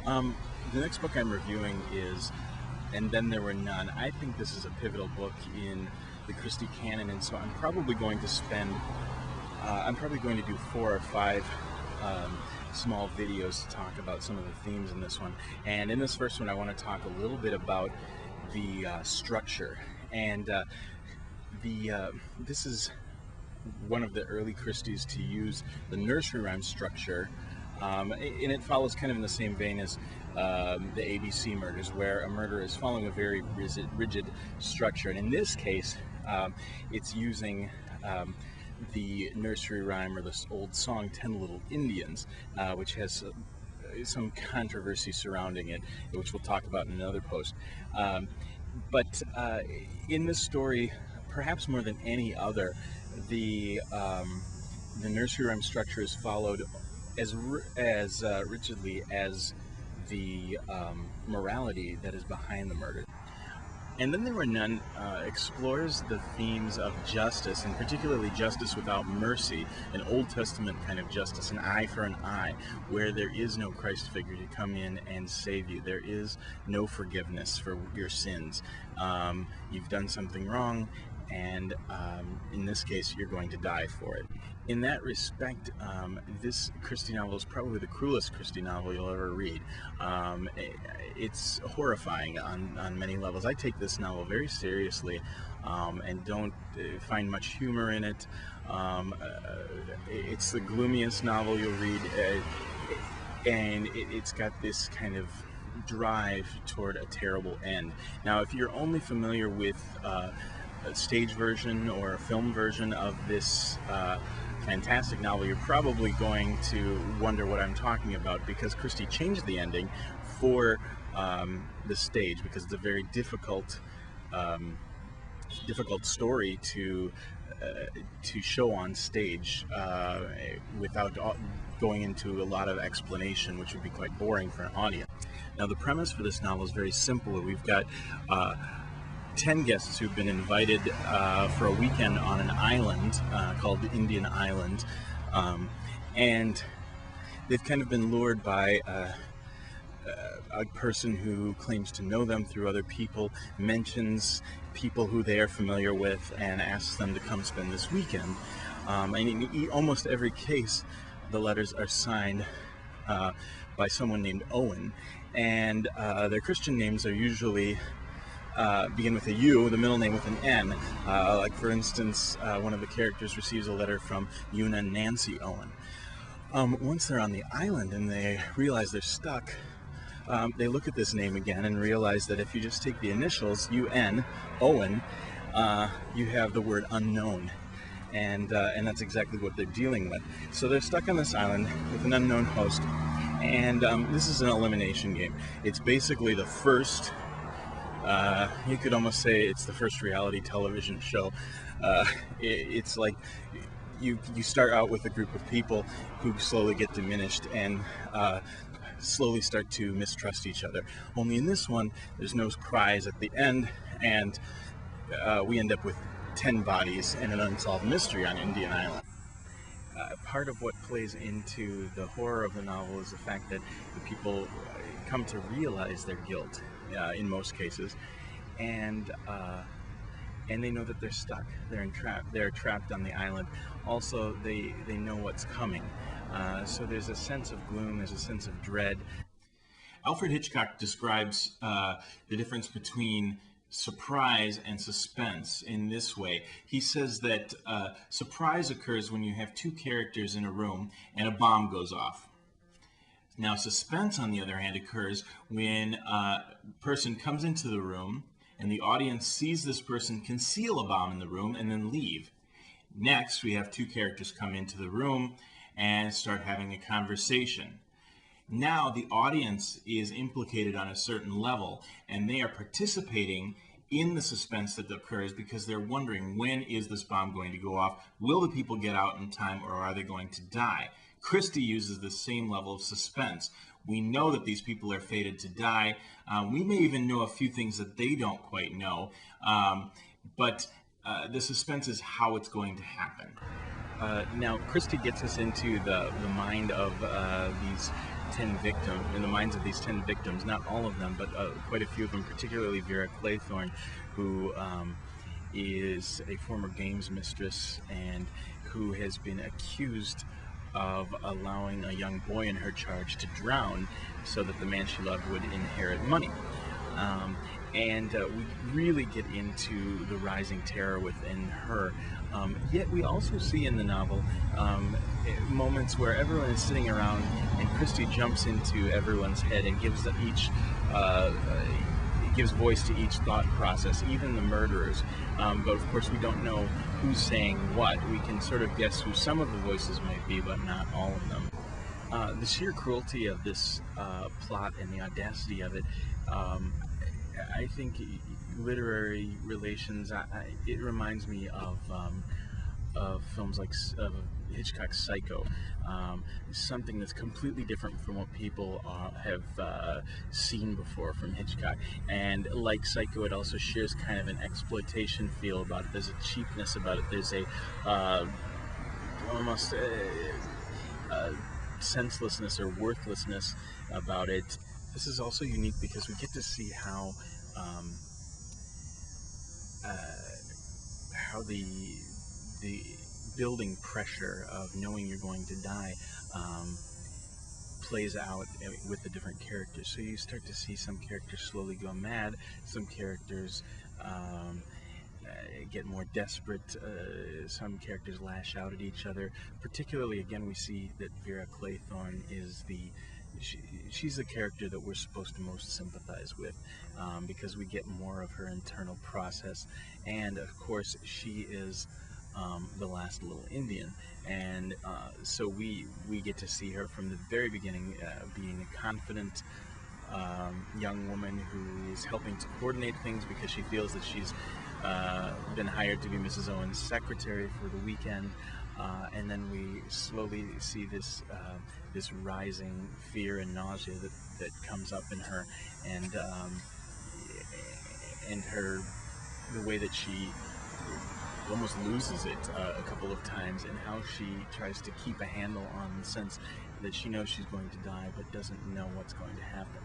Um, the next book I'm reviewing is And Then There Were None. I think this is a pivotal book in the Christie canon, and so I'm probably going to do 4 or 5 um, small videos to talk about some of the themes in this one. And in this first one, I want to talk a little bit about the structure. And this is one of the early Christies to use the nursery rhyme structure, and it follows kind of in the same vein as the ABC murders, where a murder is following a very rigid structure. And in this case, it's using the nursery rhyme or this old song, 10 Little Indians, which has some controversy surrounding it, which we'll talk about in another post. But in this story, perhaps more than any other, the nursery rhyme structure is followed as rigidly as the morality that is behind the murder. And Then There Were None explores the themes of justice, and particularly justice without mercy, an Old Testament kind of justice, an eye for an eye, where there is no Christ figure to come in and save you. There is no forgiveness for your sins. You've done something wrong, and in this case, you're going to die for it. In that respect, this Christie novel is probably the cruelest Christie novel you'll ever read. It's horrifying on many levels. I take this novel very seriously and don't find much humor in it. It's the gloomiest novel you'll read, and it's got this kind of drive toward a terrible end. Now, if you're only familiar with a stage version or a film version of this fantastic novel, you're probably going to wonder what I'm talking about, because Christie changed the ending for the stage, because it's a very difficult story to show on stage without going into a lot of explanation, which would be quite boring for an audience. Now, the premise for this novel is very simple. We've got 10 guests who've been invited for a weekend on an island called Indian Island, and they've kind of been lured by a person who claims to know them through other people, mentions people who they are familiar with, and asks them to come spend this weekend. And in almost every case, the letters are signed by someone named Owen, and their Christian names are usually begin with a U, the middle name with an N. Like, for instance, one of the characters receives a letter from Una Nancy Owen. Once they're on the island and they realize they're stuck, they look at this name again and realize that if you just take the initials, UN, Owen, you have the word unknown. And that's exactly what they're dealing with. So they're stuck on this island with an unknown host, and this is an elimination game. It's basically the first, you could almost say it's the first reality television show. It's like you start out with a group of people who slowly get diminished and slowly start to mistrust each other. Only in this one, there's no prize at the end, and we end up with 10 bodies and an unsolved mystery on Indian Island. Part of what plays into the horror of the novel is the fact that the people come to realize their guilt in most cases, and they know that they're stuck. They're trapped on the island. Also, they know what's coming. So there's a sense of gloom. There's a sense of dread. Alfred Hitchcock describes the difference between surprise and suspense in this way. He says that surprise occurs when you have two characters in a room and a bomb goes off. Now, suspense, on the other hand, occurs when a person comes into the room and the audience sees this person conceal a bomb in the room and then leave. Next, we have two characters come into the room and start having a conversation. Now the audience is implicated on a certain level, and they are participating in the suspense that occurs because they're wondering, when is this bomb going to go off? Will the people get out in time, or are they going to die? Christie uses the same level of suspense. We know that these people are fated to die. We may even know a few things that they don't quite know, but The suspense is how it's going to happen. Now, Christie gets us into the mind of these 10 victims, in the minds of these 10 victims, not all of them, but quite a few of them, particularly Vera Claythorne, who is a former games mistress and who has been accused of allowing a young boy in her charge to drown so that the man she loved would inherit money. Um, and we really get into the rising terror within her. Yet we also see in the novel moments where everyone is sitting around and Christie jumps into everyone's head and gives each gives voice to each thought process, even the murderers. But of course, we don't know who's saying what. We can sort of guess who some of the voices might be, but not all of them. The sheer cruelty of this plot and the audacity of it, I think literary relations, it reminds me of films like of Hitchcock's Psycho, something that's completely different from what people have seen before from Hitchcock. And like Psycho, it also shares kind of an exploitation feel about it. There's a cheapness about it. There's a almost senselessness or worthlessness about it. This is also unique because we get to see um, uh, how the building pressure of knowing you're going to die plays out with the different characters. So you start to see some characters slowly go mad, some characters um, get more desperate, some characters lash out at each other. Particularly, again, we see that Vera Claythorne is she, she's the character that we're supposed to most sympathize with, because we get more of her internal process. And of course, she is the last little Indian, and so we get to see her from the very beginning being a confident young woman who is helping to coordinate things because she feels that she's been hired to be Mrs. Owen's secretary for the weekend. And then we slowly see this rising fear and nausea that comes up in her, and her the way that she almost loses it a couple of times, and how she tries to keep a handle on the sense that she knows she's going to die but doesn't know what's going to happen.